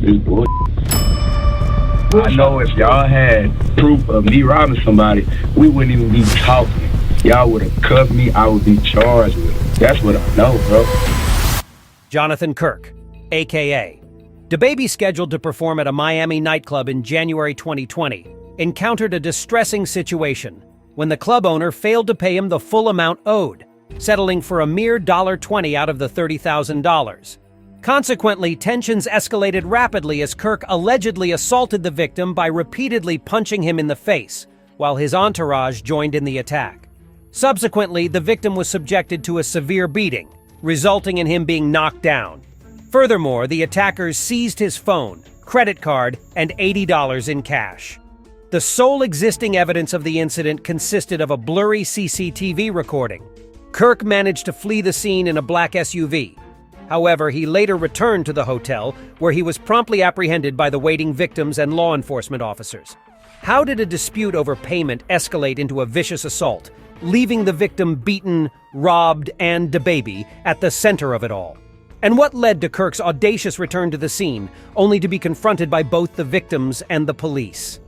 It's bull. I know if y'all had proof of me robbing somebody, we wouldn't even be talking. Y'all would have cuffed me, I would be charged with it. That's what I know, bro. Jonathan Kirk, a.k.a. DaBaby, scheduled to perform at a Miami nightclub in January 2020, encountered a distressing situation when the club owner failed to pay him the full amount owed, settling for a mere $20 out of the $30,000. Consequently, tensions escalated rapidly as Kirk allegedly assaulted the victim by repeatedly punching him in the face, while his entourage joined in the attack. Subsequently, the victim was subjected to a severe beating, resulting in him being knocked down. Furthermore, the attackers seized his phone, credit card, and $80 in cash. The sole existing evidence of the incident consisted of a blurry CCTV recording. Kirk managed to flee the scene in a black SUV. However, he later returned to the hotel, where he was promptly apprehended by the waiting victims and law enforcement officers. How did a dispute over payment escalate into a vicious assault, leaving the victim beaten, robbed, and DaBaby at the center of it all? And what led to Kirk's audacious return to the scene, only to be confronted by both the victims and the police?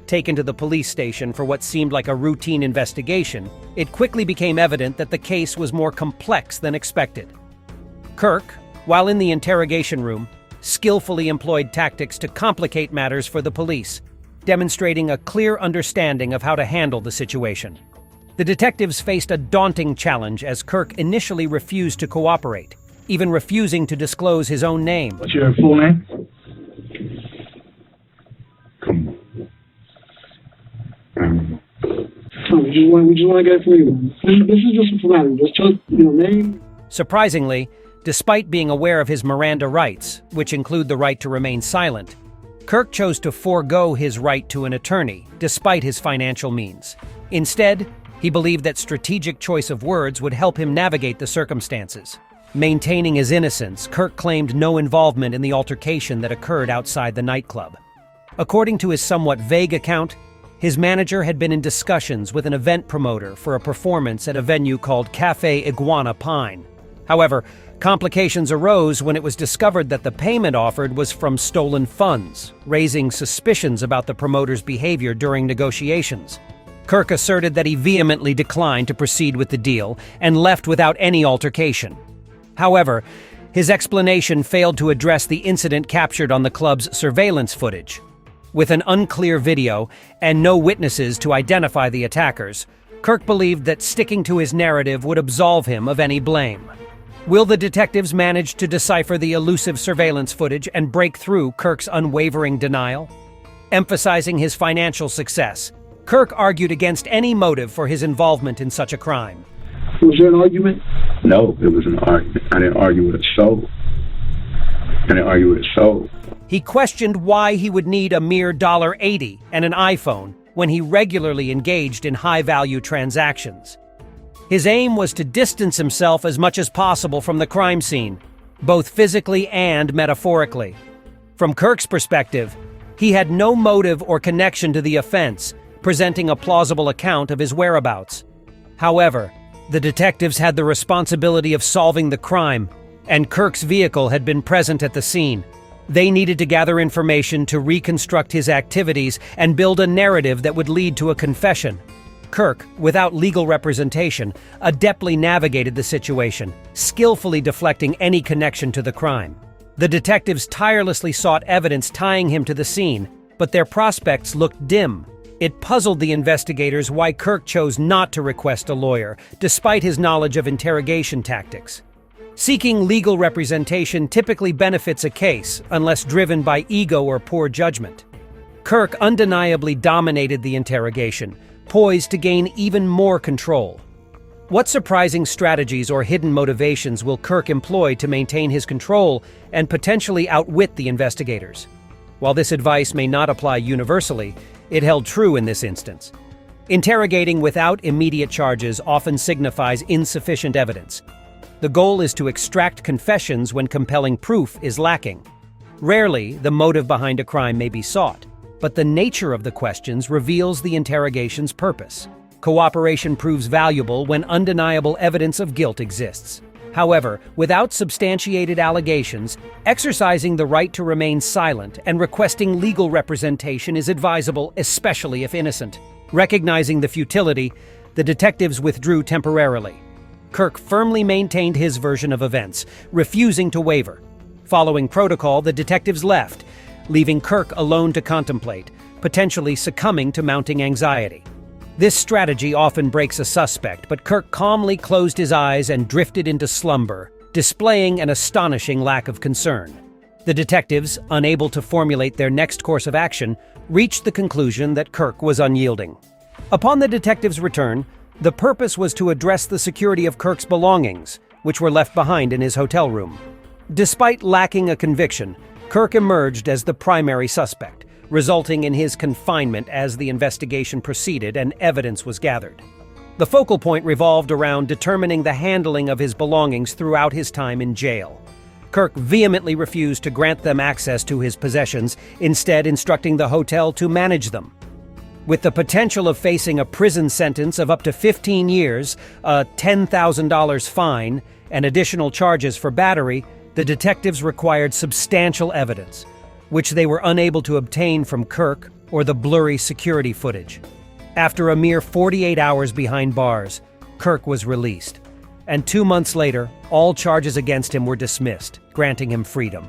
Taken to the police station for what seemed like a routine investigation, it quickly became evident that the case was more complex than expected. Kirk, while in the interrogation room, skillfully employed tactics to complicate matters for the police, demonstrating a clear understanding of how to handle the situation. The detectives faced a daunting challenge as Kirk initially refused to cooperate, even refusing to disclose his own name. What's your full name? Come on. We just want to get it for you. This is just a formality. Just tell your name. Surprisingly, despite being aware of his Miranda rights, which include the right to remain silent, Kirk chose to forego his right to an attorney, despite his financial means. Instead, he believed that strategic choice of words would help him navigate the circumstances. Maintaining his innocence, Kirk claimed no involvement in the altercation that occurred outside the nightclub. According to his somewhat vague account, his manager had been in discussions with an event promoter for a performance at a venue called Cafe Iguana Pine. However, complications arose when it was discovered that the payment offered was from stolen funds, raising suspicions about the promoter's behavior during negotiations. Kirk asserted that he vehemently declined to proceed with the deal and left without any altercation. However, his explanation failed to address the incident captured on the club's surveillance footage. With an unclear video and no witnesses to identify the attackers, Kirk believed that sticking to his narrative would absolve him of any blame. Will the detectives manage to decipher the elusive surveillance footage and break through Kirk's unwavering denial? Emphasizing his financial success, Kirk argued against any motive for his involvement in such a crime. Was there an argument? No, it was an argument. I didn't argue with a soul. He questioned why he would need a mere $80 and an iPhone when he regularly engaged in high-value transactions. His aim was to distance himself as much as possible from the crime scene, both physically and metaphorically. From Kirk's perspective, he had no motive or connection to the offense, presenting a plausible account of his whereabouts. However, the detectives had the responsibility of solving the crime, and Kirk's vehicle had been present at the scene. They needed to gather information to reconstruct his activities and build a narrative that would lead to a confession. Kirk, without legal representation, adeptly navigated the situation, skillfully deflecting any connection to the crime. The detectives tirelessly sought evidence tying him to the scene, but their prospects looked dim. It puzzled the investigators why Kirk chose not to request a lawyer, despite his knowledge of interrogation tactics. Seeking legal representation typically benefits a case, unless driven by ego or poor judgment. Kirk undeniably dominated the interrogation, poised to gain even more control. What surprising strategies or hidden motivations will Kirk employ to maintain his control and potentially outwit the investigators? While this advice may not apply universally, it held true in this instance. Interrogating without immediate charges often signifies insufficient evidence. The goal is to extract confessions when compelling proof is lacking. Rarely, the motive behind a crime may be sought, but the nature of the questions reveals the interrogation's purpose. Cooperation proves valuable when undeniable evidence of guilt exists. However, without substantiated allegations, exercising the right to remain silent and requesting legal representation is advisable, especially if innocent. Recognizing the futility, the detectives withdrew temporarily. Kirk firmly maintained his version of events, refusing to waver. Following protocol, the detectives left, leaving Kirk alone to contemplate, potentially succumbing to mounting anxiety. This strategy often breaks a suspect, but Kirk calmly closed his eyes and drifted into slumber, displaying an astonishing lack of concern. The detectives, unable to formulate their next course of action, reached the conclusion that Kirk was unyielding. Upon the detectives' return, the purpose was to address the security of Kirk's belongings, which were left behind in his hotel room. Despite lacking a conviction, Kirk emerged as the primary suspect, resulting in his confinement as the investigation proceeded and evidence was gathered. The focal point revolved around determining the handling of his belongings throughout his time in jail. Kirk vehemently refused to grant them access to his possessions, instead instructing the hotel to manage them. With the potential of facing a prison sentence of up to 15 years, a $10,000 fine, and additional charges for battery, the detectives required substantial evidence, which they were unable to obtain from Kirk or the blurry security footage. After a mere 48 hours behind bars, Kirk was released, and 2 months later, all charges against him were dismissed, granting him freedom.